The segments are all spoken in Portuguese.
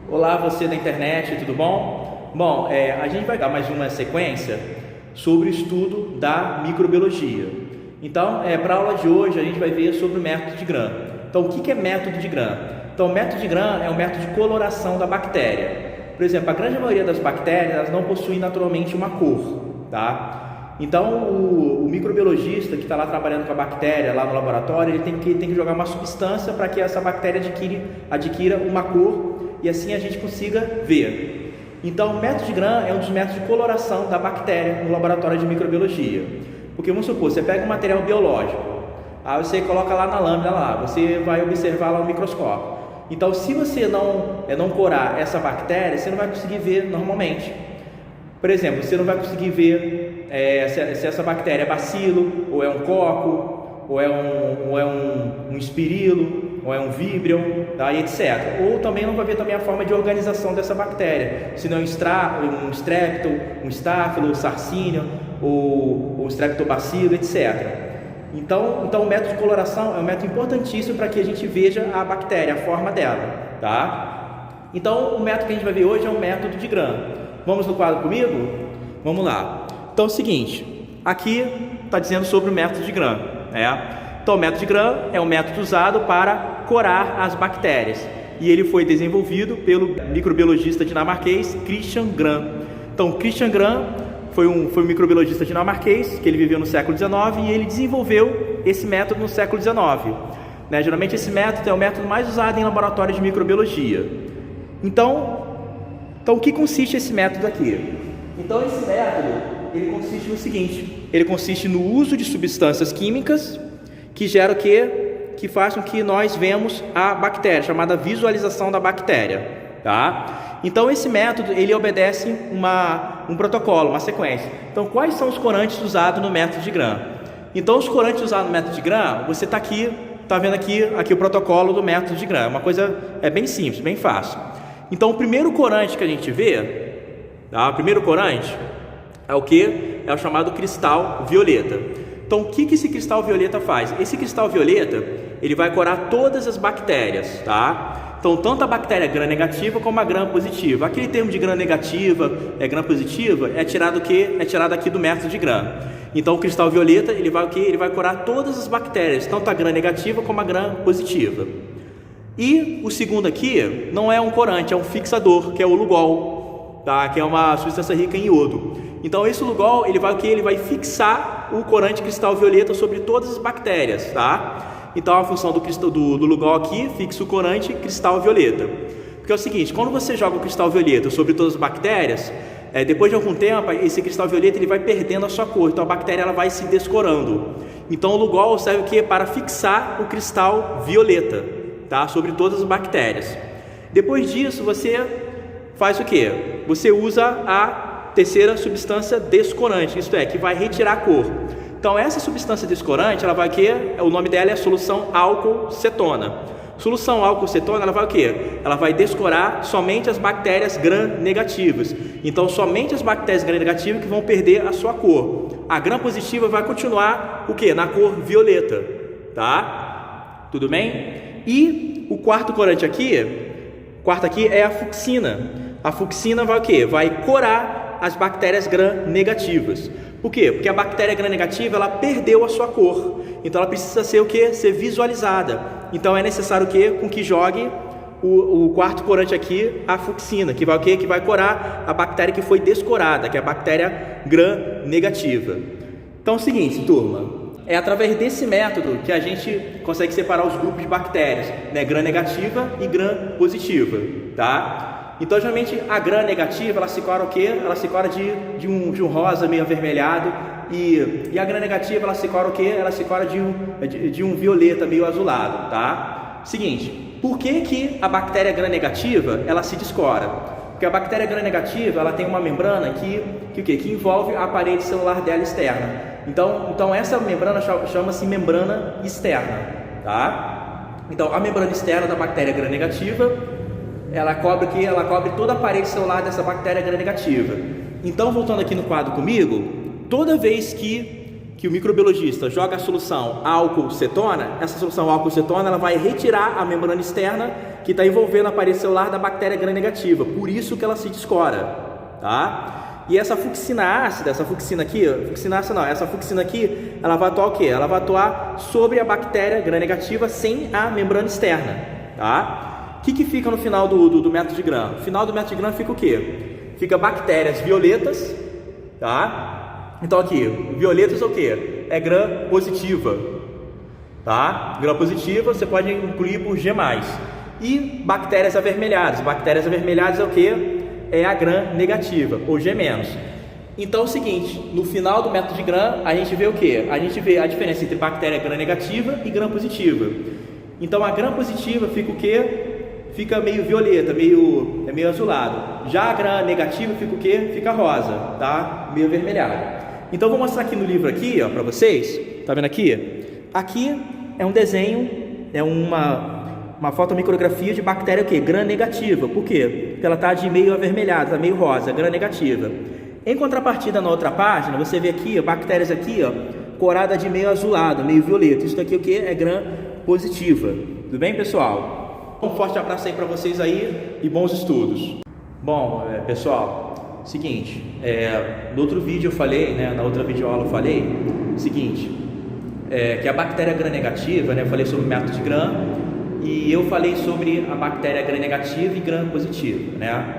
Olá, você da internet, tudo bom? Bom, a gente vai dar mais uma sequência sobre o estudo da microbiologia. Então, para a aula de hoje, a gente vai ver sobre o método de Gram. Então, o que é método de Gram? Então, o método de Gram é um método de coloração da bactéria. Por exemplo, a grande maioria das bactérias elas não possuem naturalmente uma cor, tá? Então, o microbiologista que está lá trabalhando com a bactéria lá no laboratório, ele tem que jogar uma substância para que essa bactéria adquira uma cor e assim a gente consiga ver. Então, o método de Gram é um dos métodos de coloração da bactéria no laboratório de microbiologia. Porque vamos supor, você pega um material biológico, aí você coloca lá na lâmina, lá, você vai observar lá no microscópio. Então, se você não corar essa bactéria, você não vai conseguir ver normalmente. Por exemplo, você não vai conseguir ver se essa bactéria é bacilo, ou é um coco, ou é um espirilo, ou é um víbrion, tá? E etc. Ou também não vai ver também a forma de organização dessa bactéria, se não é um strepto, um staphylo, sarcínio, ou um streptobacilo, etc. Então, o método de coloração é um método importantíssimo para que a gente veja a bactéria, a forma dela, tá? Então, o método que a gente vai ver hoje é o método de Gram. Vamos no quadro comigo? Vamos lá. Então, é o seguinte, aqui está dizendo sobre o método de Gram, né? Então, o método de Gram é um método usado para corar as bactérias e ele foi desenvolvido pelo microbiologista dinamarquês Christian Gram. Então, Christian Gram foi um microbiologista dinamarquês que ele viveu no século XIX e ele desenvolveu esse método no século XIX. Né? Geralmente esse método é o método mais usado em laboratório de microbiologia. Então, o que consiste esse método aqui? Então, esse método ele consiste no seguinte: ele consiste no uso de substâncias químicas que geram o quê? Que faz com que nós vemos a bactéria, chamada visualização da bactéria, tá? Então, esse método, ele obedece um protocolo, uma sequência. Então, quais são os corantes usados no método de Gram? Então, os corantes usados no método de Gram, você está vendo aqui o protocolo do método de Gram. Uma coisa bem simples, bem fácil. Então, o primeiro corante que a gente vê, tá? O primeiro corante é o que? É o chamado cristal violeta. Então, o que esse cristal violeta faz? Esse cristal violeta, ele vai corar todas as bactérias, tá? Então, tanto a bactéria gram negativa como a gram positiva. Aquele termo de gram negativa, gram positiva, é tirado aqui do método de Gram. Então, o cristal violeta, ele vai corar todas as bactérias, tanto a gram negativa como a gram positiva. E o segundo aqui não é um corante, é um fixador, que é o Lugol, tá? Que é uma substância rica em iodo. Então, esse Lugol, ele vai fixar o corante cristal violeta sobre todas as bactérias, tá? Então, a função do Lugol aqui fixa o corante cristal violeta. Porque é o seguinte, quando você joga o cristal violeta sobre todas as bactérias, depois de algum tempo, esse cristal violeta ele vai perdendo a sua cor. Então, a bactéria ela vai se descorando. Então, o Lugol serve o quê? Para fixar o cristal violeta, tá? Sobre todas as bactérias. Depois disso, você faz o quê? Você usa a terceira substância descorante, isto é, que vai retirar a cor. Então, essa substância descorante, ela vai o quê? O nome dela é solução álcool cetona. Solução álcool cetona, ela vai o quê? Ela vai descorar somente as bactérias gram negativas. Então, somente as bactérias gram negativas que vão perder a sua cor. A gram positiva vai continuar o quê? Na cor violeta, tá? Tudo bem? E o quarto corante aqui é a fucsina. A fucsina vai o quê? Vai corar as bactérias gram negativas. Por quê? Porque a bactéria gram negativa, ela perdeu a sua cor. Então, ela precisa ser o quê? Ser visualizada. Então, é necessário o quê? Com que jogue o quarto corante aqui, a fucsina, que vai o quê? Que vai corar a bactéria que foi descorada, que é a bactéria gram negativa. Então, é o seguinte, turma. É através desse método que a gente consegue separar os grupos de bactérias, né? Gram negativa e gram positiva, tá? Então, geralmente, a gram negativa, ela se cora o quê? Ela se cora de um rosa meio avermelhado e a gram negativa, ela se cora o quê? Ela se cora de um violeta meio azulado, tá? Seguinte, por que a bactéria gram negativa, ela se descora? Porque a bactéria gram negativa, ela tem uma membrana que envolve a parede celular dela externa. Então essa membrana chama-se membrana externa, tá? Então, a membrana externa da bactéria gram negativa, ela cobre toda a parede celular dessa bactéria gram negativa. Então, voltando aqui no quadro comigo, toda vez que o microbiologista joga a solução álcool cetona, essa solução álcool cetona ela vai retirar a membrana externa que está envolvendo a parede celular da bactéria gram-negativa, por isso que ela se descora, tá? E essa fucsina ácida, essa fucsina aqui, essa fucsina aqui, ela vai atuar o quê? Ela vai atuar sobre a bactéria gram-negativa sem a membrana externa, tá? O que fica no final do método de Gram? No final do método de Gram fica o quê? Fica bactérias violetas, tá? Então aqui, violetas é o quê? É gram positiva, tá? Gram positiva você pode incluir por G+. E bactérias avermelhadas. Bactérias avermelhadas é o quê? É a gram negativa, ou G-. Então é o seguinte, no final do método de Gram, a gente vê o quê? A gente vê a diferença entre bactéria gram negativa e gram positiva. Então a gram positiva fica o quê? Fica meio violeta, meio azulado. Já a gram negativa fica o quê? Fica rosa, tá? Meio avermelhado. Então eu vou mostrar aqui no livro aqui, ó, para vocês. Tá vendo aqui? Aqui é um desenho, é uma fotomicrografia de bactéria o quê? Gram negativa. Por quê? Porque ela tá de meio avermelhada, tá meio rosa, gram negativa. Em contrapartida, na outra página, você vê aqui, ó, bactérias aqui, ó, corada de meio azulado, meio violeta. Isso daqui o quê? É gram positiva. Tudo bem, pessoal? Um forte abraço aí para vocês aí e bons estudos. Bom, pessoal, seguinte, no outro vídeo eu falei, né, na outra videoaula eu falei o seguinte, que a bactéria gram-negativa, né, eu falei sobre o método de Gram e eu falei sobre a bactéria gram-negativa e gram-positiva, né?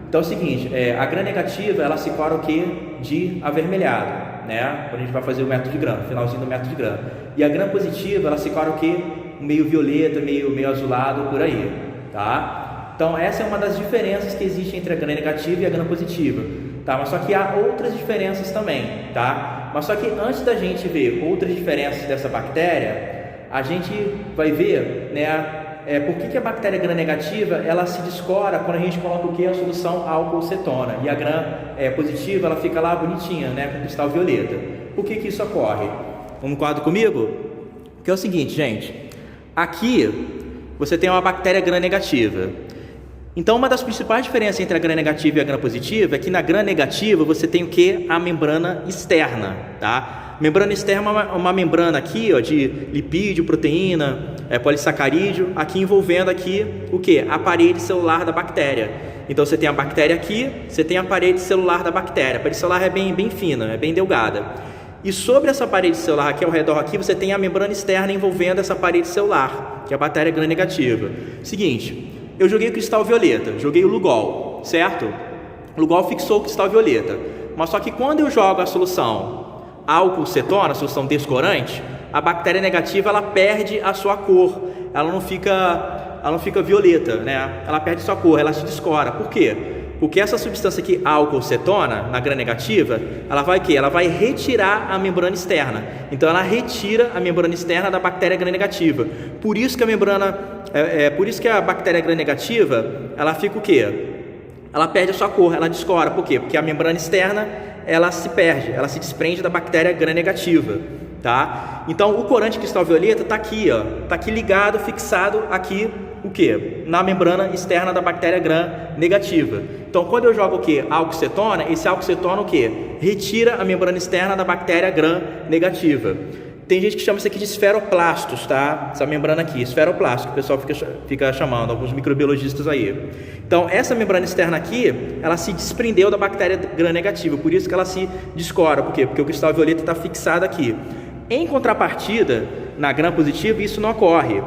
Então é o seguinte, a gram-negativa ela se cora o quê? De avermelhado, né? Quando a gente vai fazer o método de Gram, finalzinho do método de Gram. E a gram-positiva ela se cora o quê? Meio violeta, meio azulado, por aí, tá? Então essa é uma das diferenças que existe entre a gram-negativa e a gram-positiva, tá? Mas só que há outras diferenças também, tá? Mas só que antes da gente ver outras diferenças dessa bactéria, a gente vai ver, né, por que a bactéria gram-negativa ela se descora quando a gente coloca o que? A solução álcool-cetona, e a gram-positiva ela fica lá bonitinha, né, com cristal violeta. Por que isso ocorre? Vamos no quadro comigo? Que é o seguinte, gente. Aqui você tem uma bactéria gram-negativa. Então uma das principais diferenças entre a gram-negativa e a gram-positiva é que na gram-negativa você tem o que? A membrana externa, tá? Membrana externa é uma membrana aqui, ó, de lipídio, proteína, polissacarídeo, aqui envolvendo aqui o que? A parede celular da bactéria. Então você tem a bactéria aqui, você tem a parede celular da bactéria. A parede celular é bem fina, é bem delgada. E sobre essa parede celular aqui ao redor aqui, você tem a membrana externa envolvendo essa parede celular, que é a bactéria gram-negativa. Seguinte, eu joguei o cristal violeta, joguei o Lugol, certo? O Lugol fixou o cristal violeta. Mas só que quando eu jogo a solução álcool-cetona, a solução descorante, a bactéria negativa ela perde a sua cor, ela não fica violeta, né? Ela perde sua cor, ela se descora. Por quê? Porque essa substância aqui, álcool-cetona, na gram-negativa, ela vai o quê? Ela vai retirar a membrana externa. Então ela retira a membrana externa da bactéria gram-negativa. Por isso que a membrana, por isso que a bactéria gram-negativa, ela fica o quê? Ela perde a sua cor, ela descora. Por quê? Porque a membrana externa, ela se perde, ela se desprende da bactéria gram-negativa, tá? Então o corante cristal violeta está aqui, ó, está aqui ligado, fixado aqui, o que? Na membrana externa da bactéria gram-negativa. Então, quando eu jogo o que? Álcool-cetona, esse álcool-cetona o que? Retira a membrana externa da bactéria gram-negativa. Tem gente que chama isso aqui de esferoplastos, tá? Essa membrana aqui, esferoplasto, que o pessoal fica chamando, alguns microbiologistas aí. Então, essa membrana externa aqui, ela se desprendeu da bactéria gram-negativa, por isso que ela se descora. Por quê? Porque o cristal violeta está fixado aqui. Em contrapartida, na gram-positiva, isso não ocorre.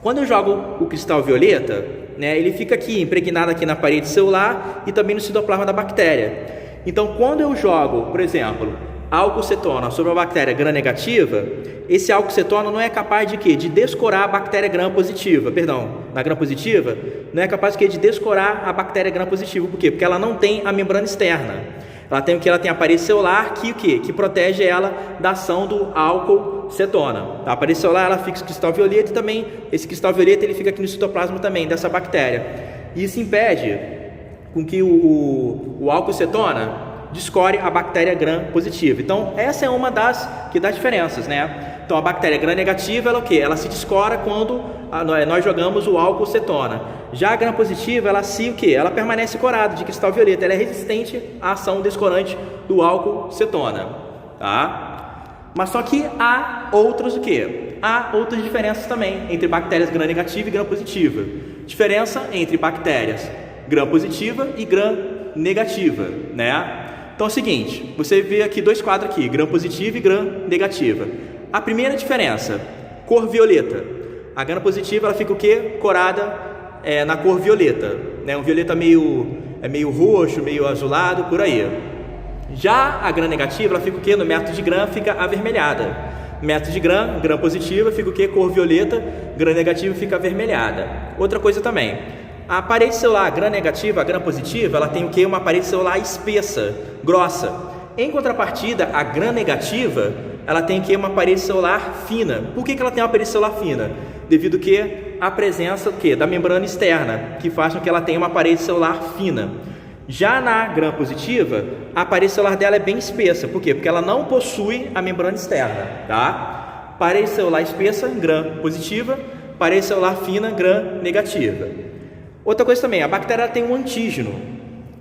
Quando eu jogo o cristal violeta, né, ele fica aqui, impregnado aqui na parede celular e também no citoplasma da bactéria. Então, quando eu jogo, por exemplo, álcool-cetona sobre a bactéria gram-negativa, esse álcool-cetona não é capaz de quê? De descorar a bactéria gram-positiva, na gram-positiva, não é capaz de quê? De descorar a bactéria gram-positiva. Por quê? Porque ela não tem a membrana externa. Ela tem o que? Ela tem a parede celular que protege ela da ação do álcool-cetona. A parede celular ela fixa o cristal violeta e também esse cristal violeta ele fica aqui no citoplasma também dessa bactéria. E isso impede com que o álcool-cetona descore a bactéria gram-positiva. Então essa é uma das diferenças, né? Então a bactéria gram-negativa ela o que? Ela se descora quando nós jogamos o álcool-cetona. Já a gram-positiva ela se o que? Ela permanece corada de cristal violeta. Ela é resistente à ação descorante do álcool-cetona, tá? Mas só que há outras o que? Há outras diferenças também entre bactérias gram-negativa e gram-positiva. Diferença entre bactérias gram-positiva e gram-negativa, né? Então é o seguinte, você vê aqui dois quadros aqui, gram-positiva e gram-negativa. A primeira diferença, cor violeta. A gram-positiva ela fica o quê? Corada na cor violeta, né? Um violeta meio roxo, meio azulado, por aí. Já a gram-negativa ela fica o quê? No método de gram fica avermelhada. Método de gram-positiva fica o quê? Cor violeta, gram-negativa fica avermelhada. Outra coisa também, a parede celular gram-negativa, a gram-positiva, ela tem o quê? Uma parede celular espessa, grossa. Em contrapartida, a gram-negativa, ela tem o quê? Uma parede celular fina. Por que ela tem uma parede celular fina? Devido que a presença do quê? Da membrana externa, que faz com que ela tenha uma parede celular fina. Já na gram-positiva, a parede celular dela é bem espessa. Por quê? Porque ela não possui a membrana externa, tá? Parede celular espessa, gram-positiva, parede celular fina, gram-negativa. Outra coisa também, a bactéria tem um antígeno.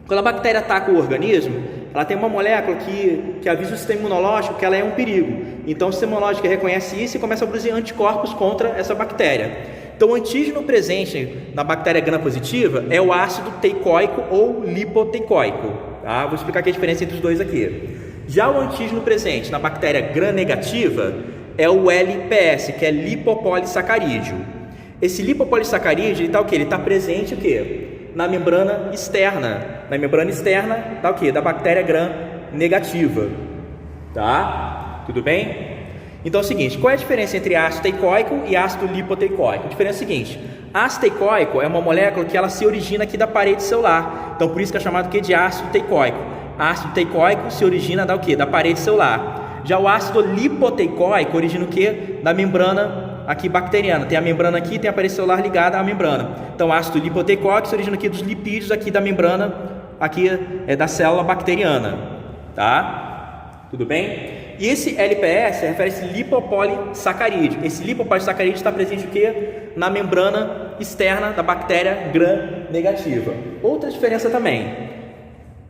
Quando a bactéria ataca o organismo, ela tem uma molécula que avisa o sistema imunológico que ela é um perigo. Então o sistema imunológico reconhece isso e começa a produzir anticorpos contra essa bactéria. Então o antígeno presente na bactéria gram-positiva é o ácido teicoico ou lipoteicoico. Tá? Vou explicar aqui a diferença entre os dois aqui. Já o antígeno presente na bactéria gram-negativa é o LPS, que é lipopolissacarídeo. Esse lipopolissacarídeo, ele tá o quê? Ele está presente o quê? Na membrana externa. Na membrana externa tá o quê? Da bactéria gram-negativa. Tá? Tudo bem? Então é o seguinte, qual é a diferença entre ácido teicoico e ácido lipoteicoico? A diferença é a seguinte, ácido teicoico é uma molécula que ela se origina aqui da parede celular. Então por isso que é chamado de ácido teicoico. Ácido teicoico se origina da o quê? Da parede celular. Já o ácido lipoteicoico origina o quê? Da membrana aqui bacteriana. Tem a membrana aqui, tem a parede celular ligada à membrana. Então ácido lipoteicoico se origina aqui dos lipídios aqui da membrana, aqui da célula bacteriana. Tá? Tudo bem? E esse LPS refere-se lipopolissacarídeo. Esse lipopolissacarídeo está presente o quê? Na membrana externa da bactéria gram-negativa. Outra diferença também,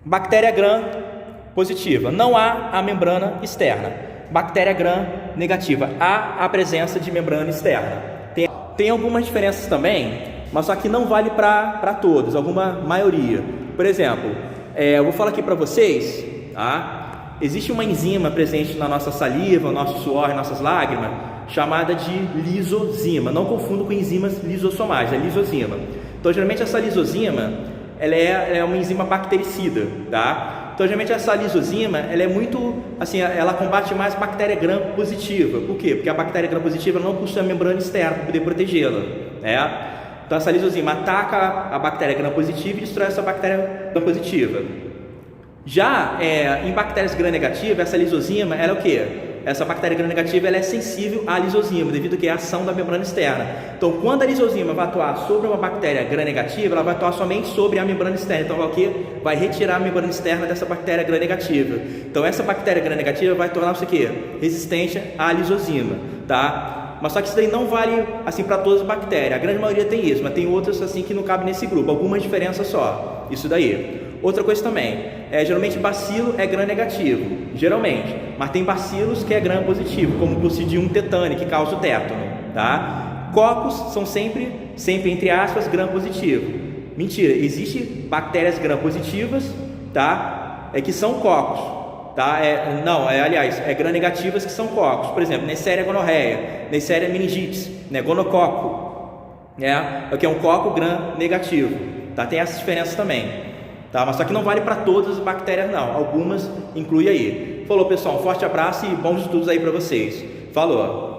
bactéria gram-positiva, não há a membrana externa. Bactéria gram-negativa, há a presença de membrana externa. Tem algumas diferenças também, mas só que não vale para todos, alguma maioria. Por exemplo, eu vou falar aqui para vocês, tá? Existe uma enzima presente na nossa saliva, no nosso suor e nossas lágrimas, chamada de lisozima. Não confundo com enzimas lisossomais, é lisozima. Então, geralmente essa lisozima, ela é uma enzima bactericida, tá? Então, geralmente essa lisozima, ela é muito, assim, ela combate mais bactéria gram-positiva. Por quê? Porque a bactéria gram-positiva não possui a membrana externa para poder protegê-la, né? Então, essa lisozima ataca a bactéria gram-positiva e destrói essa bactéria gram-positiva. Já em bactérias gram-negativas, essa lisozima, ela é o quê? Essa bactéria gram-negativa ela é sensível à lisozima, devido à ação da membrana externa. Então, quando a lisozima vai atuar sobre uma bactéria gram-negativa, ela vai atuar somente sobre a membrana externa. Então, vai o quê? Vai retirar a membrana externa dessa bactéria gram-negativa. Então, essa bactéria gram-negativa vai tornar-se o quê? Resistente à lisozima, tá? Mas só que isso daí não vale assim para todas as bactérias. A grande maioria tem isso, mas tem outras assim que não cabem nesse grupo. Algumas diferenças só. Isso daí. Outra coisa também, geralmente bacilo é gram-negativo, geralmente, mas tem bacilos que é gram-positivo, como o Clostridium tetani, que causa o tétano, tá? Cocos são sempre entre aspas, gram-positivo. Mentira, existem bactérias gram-positivas, tá? Que são cocos, tá? Aliás, gram-negativas que são cocos. Por exemplo, Neisseria gonorreia, Neisseria meningitis, né? Gonococo, que é um coco gram-negativo, tá? Tem essas diferenças também. Tá, mas só que não vale para todas as bactérias não, algumas inclui aí. Falou pessoal, um forte abraço e bons estudos aí para vocês. Falou!